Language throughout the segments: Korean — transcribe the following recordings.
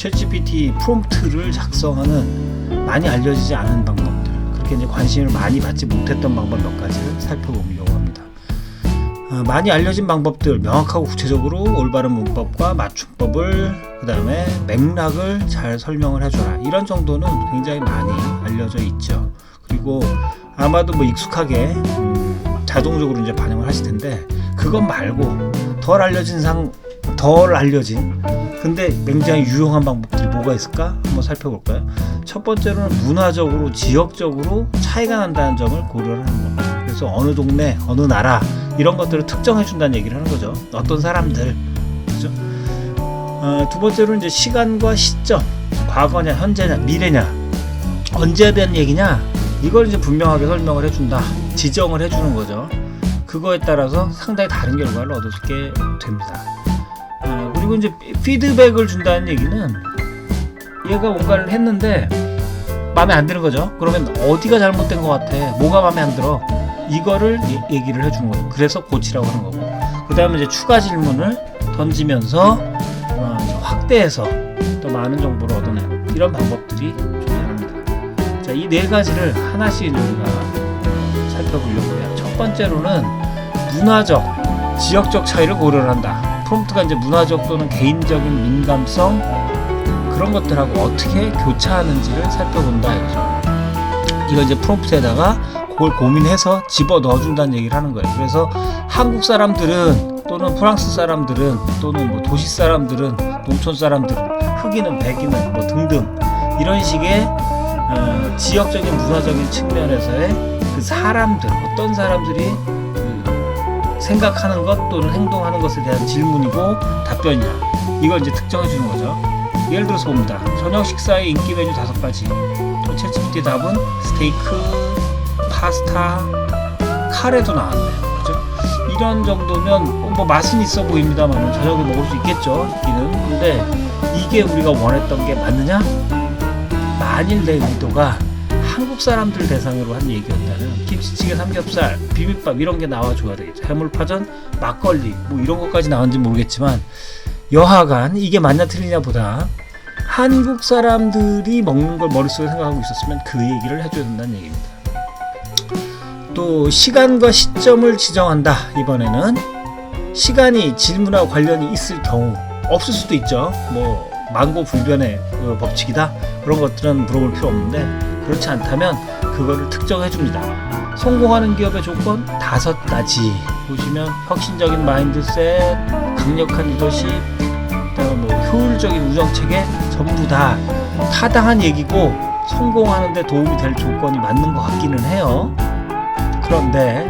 챗GPT 프롬프트를 작성하는 많이 알려지지 않은 방법들, 그렇게 이제 관심을 많이 받지 못했던 방법 몇 가지를 살펴보려고 합니다. 많이 알려진 방법들, 명확하고 구체적으로 올바른 문법과 맞춤법을, 그 다음에 맥락을 잘 설명을 해줘라, 이런 정도는 굉장히 많이 알려져 있죠. 그리고 아마도 뭐 익숙하게 자동적으로 이제 반영을 하실 텐데, 그것 말고 덜 알려진 근데 굉장히 유용한 방법들이 뭐가 있을까 한번 살펴볼까요? 첫 번째로는 문화적으로, 지역적으로 차이가 난다는 점을 고려를 하는 겁니다. 그래서 어느 동네, 어느 나라, 이런 것들을 특정해 준다는 얘기를 하는 거죠. 어떤 사람들, 그죠? 두 번째로는 이제 시간과 시점, 과거냐, 현재냐, 미래냐, 언제에 대한 얘기냐, 이걸 이제 분명하게 설명을 해준다, 지정을 해주는 거죠. 그거에 따라서 상당히 다른 결과를 얻을 수 있게 됩니다. 그리고 이제 피드백을 준다는 얘기는, 얘가 뭔가를 했는데 마음에 안 드는 거죠. 그러면 어디가 잘못된 것 같아, 뭐가 마음에 안 들어, 이거를 얘기를 해주는 거예요. 그래서 고치라고 하는 거고, 그 다음에 이제 추가 질문을 던지면서 확대해서 더 많은 정보를 얻어내는 이런 방법들이 존재합니다. 자, 이 네 가지를 하나씩 우리가 살펴보려고 해요. 첫 번째로는 문화적, 지역적 차이를 고려를 한다. 프롬프트가 이제 문화적 또는 개인적인 민감성, 그런 것들하고 어떻게 교차하는지를 살펴본다 이거죠. 이거 이제 프롬프트에다가 그걸 고민해서 집어 넣어준다는 얘기를 하는 거예요. 그래서 한국 사람들은, 또는 프랑스 사람들은, 또는 뭐 도시 사람들은, 농촌 사람들은, 흑인은, 백인은 뭐 등등, 이런 식의 지역적인 문화적인 측면에서의 그 사람들, 어떤 사람들이 생각하는 것 또는 행동하는 것에 대한 질문이고 답변이냐, 이걸 이제 특정해 주는 거죠. 예를 들어서 봅니다. 저녁 식사의 인기 메뉴 5가지. 챗GPT 답은 스테이크, 파스타, 카레도 나왔네요. 그죠? 이런 정도면 뭐 맛은 있어 보입니다만 저녁에 먹을 수 있겠죠, 인기는. 근데 이게 우리가 원했던 게 맞느냐? 만일 내 의도가 한국 사람들 대상으로 한 얘기였다면 김치찌개, 삼겹살, 비빔밥 이런 게 나와줘야 되겠죠. 해물파전, 막걸리 뭐 이런 것까지 나왔는지 모르겠지만, 여하간 이게 맞냐 틀리냐 보다 한국 사람들이 먹는 걸 머릿속에 생각하고 있었으면 그 얘기를 해줘야 된다는 얘기입니다. 또 시간과 시점을 지정한다. 이번에는 시간이 질문하고 관련이 있을 경우, 없을 수도 있죠. 뭐 만고불변의 법칙이다, 그런 것들은 물어볼 필요 없는데, 그렇지 않다면 그거를 특정해 줍니다. 성공하는 기업의 조건 5가지 보시면, 혁신적인 마인드셋, 강력한 리더십, 그다음에 뭐 효율적인 운영체계, 전부 다 타당한 얘기고 성공하는 데 도움이 될 조건이 맞는 것 같기는 해요. 그런데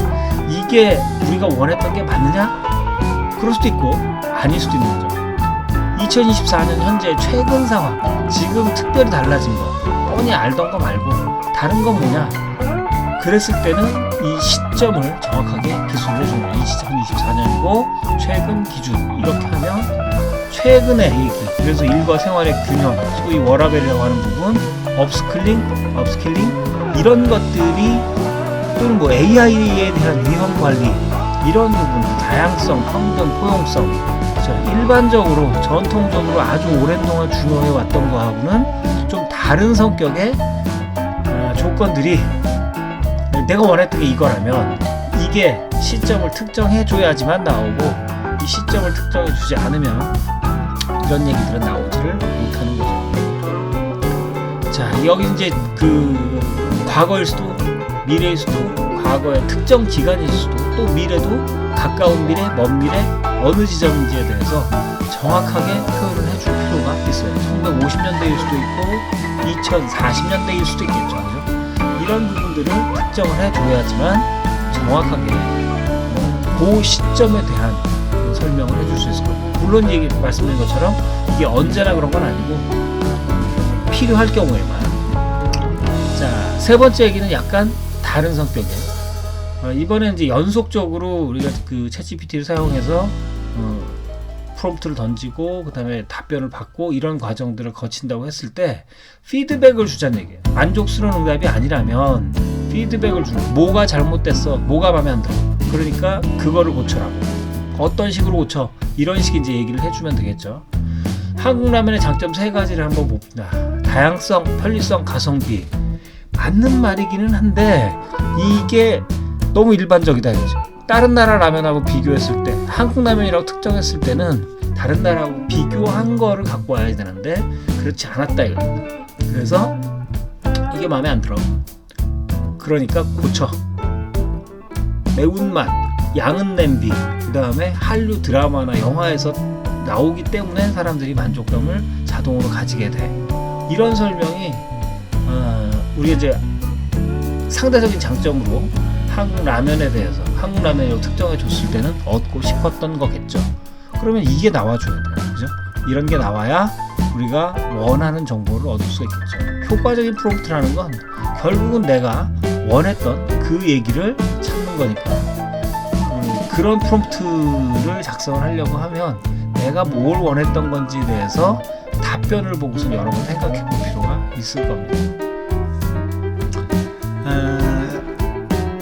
이게 우리가 원했던 게 맞느냐? 그럴 수도 있고 아닐 수도 있는 거죠. 2024년 현재 최근 상황, 지금 특별히 달라진 거, 뻔히 알던 거 말고 다른 건 뭐냐? 그랬을 때는 이 시점을 정확하게 기술을 해주는 거예요. 2024년이고 최근 기준, 이렇게 하면 최근의 얘기, 그래서 일과 생활의 균형, 소위 워라밸이라고 하는 부분, 업스킬링 이런 것들이, 또는 뭐 AI에 대한 위험 관리, 이런 부분, 다양성, 평등, 포용성, 일반적으로 전통적으로 아주 오랜 동안 중요해 왔던 거하고는 좀 다른 성격의 조건들이, 내가 원했던 게 이거라면 이게 시점을 특정해 줘야지만 나오고, 이 시점을 특정해 주지 않으면 이런 얘기들은 나오지를 못하는 거죠. 자, 여기 이제 그 과거일 수도, 미래일 수도, 과거의 특정 기간일 수도, 또 미래도 가까운 미래, 먼 미래, 어느 지점인지에 대해서 정확하게 표현을 해줄 필요가 있어요. 1950년대일 수도 있고 2040년대일 수도 있겠죠. 그죠? 이런 부분들을 특정을 해줘야지만 정확하게 그 시점에 대한 설명을 해줄 수 있을 거예요. 물론 말씀드린 것처럼 이게 언제나 그런 건 아니고 필요할 경우에만. 자, 세 번째 얘기는 약간 다른 성격이에요. 이번에 이제 연속적으로 우리가 그 챗GPT를 사용해서 프롬프트를 던지고 그 다음에 답변을 받고 이런 과정들을 거친다고 했을 때 피드백을 주자는 얘기예요. 만족스러운 응답이 아니라면 피드백을 주는, 뭐가 잘못됐어, 뭐가 마음에 안 들어, 그러니까 그거를 고쳐라고, 어떤 식으로 고쳐, 이런 식의 이제 얘기를 해주면 되겠죠. 한국 라면의 장점 3가지를 한번 봅니다. 다양성, 편리성, 가성비. 맞는 말이기는 한데 이게 너무 일반적이다 이거죠. 다른 나라 라면하고 비교했을 때 한국 라면이라고 특정했을 때는 다른 나라하고 비교한 거를 갖고 와야 되는데 그렇지 않았다 이거예요. 그래서 이게 마음에 안 들어. 그러니까 고쳐. 매운맛, 양은 냄비, 그 다음에 한류 드라마나 영화에서 나오기 때문에 사람들이 만족감을 자동으로 가지게 돼. 이런 설명이 우리 이제 상대적인 장점으로 한국 라면에 대해서 한국 라면이라고 특정해 줬을 때는 얻고 싶었던 거겠죠. 그러면 이게 나와줘야 돼요. 그죠? 이런 게 나와야 우리가 원하는 정보를 얻을 수 있겠죠. 효과적인 프롬프트라는 건 결국은 내가 원했던 그 얘기를 찾는 거니까 그런 프롬프트를 작성을 하려고 하면 내가 뭘 원했던 건지에 대해서 답변을 보고서 여러 번 생각해 볼 필요가 있을 겁니다.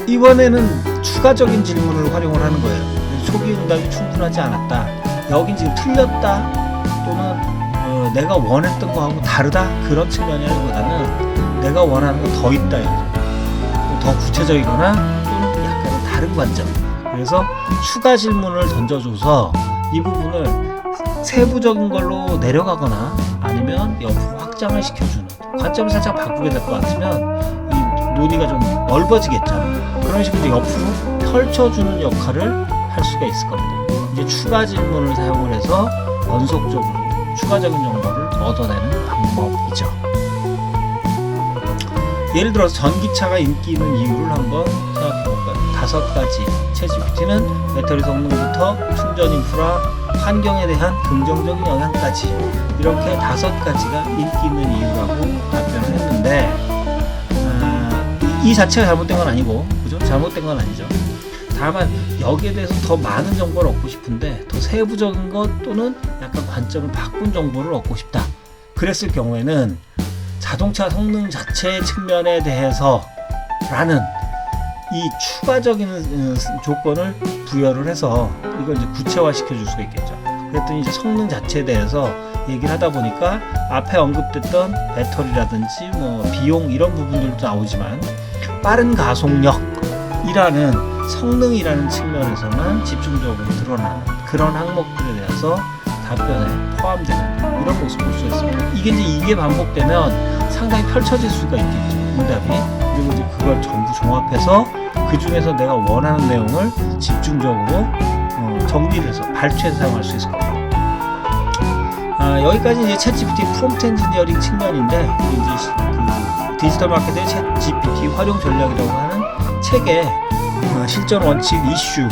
이번에는 추가적인 질문을 활용을 하는 거예요. 초기 응답이 충분하지 않았다. 여긴 지금 틀렸다 또는 내가 원했던 거하고 다르다 그런 측면이라기보다는 내가 원하는 거 더 있다 이거죠. 더 구체적이거나 또는 약간 다른 관점. 그래서 추가 질문을 던져줘서 이 부분을 세부적인 걸로 내려가거나 아니면 옆으로 확장을 시켜주는 관점을 살짝 바꾸게 될 것 같으면 이 논의가 좀 넓어지겠죠. 그런 식으로 이제 옆으로 펼쳐주는 역할을 할 수가 있을 겁니다. 이제 추가 질문을 사용을 해서 연속적으로 추가적인 정보를 얻어내는 방법이죠. 예를 들어서 전기차가 인기 있는 이유를 한번 생각해 볼까요? 5가지. 챗GPT는 배터리 성능부터 충전 인프라, 환경에 대한 긍정적인 영향까지 이렇게 5가지가 인기 있는 이유라고 답변을 했는데 이 자체가 잘못된 건 아니고 그죠? 잘못된 건 아니죠. 다만 여기에 대해서 더 많은 정보를 얻고 싶은데 더 세부적인 것 또는 약간 관점을 바꾼 정보를 얻고 싶다. 그랬을 경우에는 자동차 성능 자체 측면에 대해서 라는 이 추가적인 조건을 부여를 해서 이걸 이제 구체화 시켜줄 수가 있겠죠. 그랬더니 이제 성능 자체에 대해서 얘기를 하다 보니까 앞에 언급됐던 배터리라든지 뭐 비용 이런 부분들도 나오지만 빠른 가속력이라는 성능이라는 측면에서만 집중적으로 드러나는 그런 항목들에 대해서 답변에 포함되는 이런 모습을 볼 수 있습니다. 이게 반복되면 상당히 펼쳐질 수가 있겠죠. 응답이. 그리고 이제 그걸 전부 종합해서 그 중에서 내가 원하는 내용을 집중적으로 정리를 해서 발췌해서 사용할 수 있을 겁니다. 여기까지 이제 챗GPT 프롬프트 엔지니어링 측면인데 이제 그 디지털 마케터의 챗GPT 활용 전략이라고 하는 책의 실전 원칙 이슈 이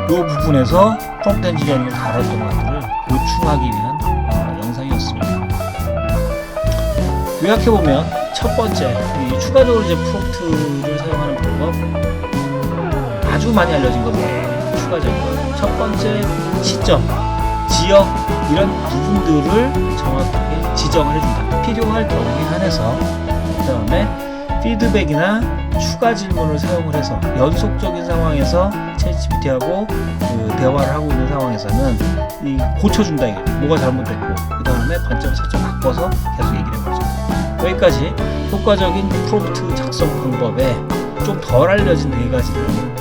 부분에서 프롬프트 엔지니어링을 다뤘던 것들을 보충하기 위한 영상이었습니다. 요약해보면 첫 번째, 이 추가적으로 이제 프롬프트를 사용하는 방법 아주 많이 알려진 겁니다. 추가적인 것. 첫 번째, 시점, 지역 이런 부분들을 정확하게 지정을 해준다. 필요할 경우에 한해서 그 다음에 피드백이나 추가 질문을 사용을 해서 연속적인 상황에서 챗GPT하고 그 대화를 하고 있는 상황에서는 이 고쳐준다 이게 뭐가 잘못됐고 그 다음에 관점을 살짝 바꿔서 계속 얘기를 해보죠. 여기까지 효과적인 프롬프트 작성 방법에 좀 덜 알려진 4가지를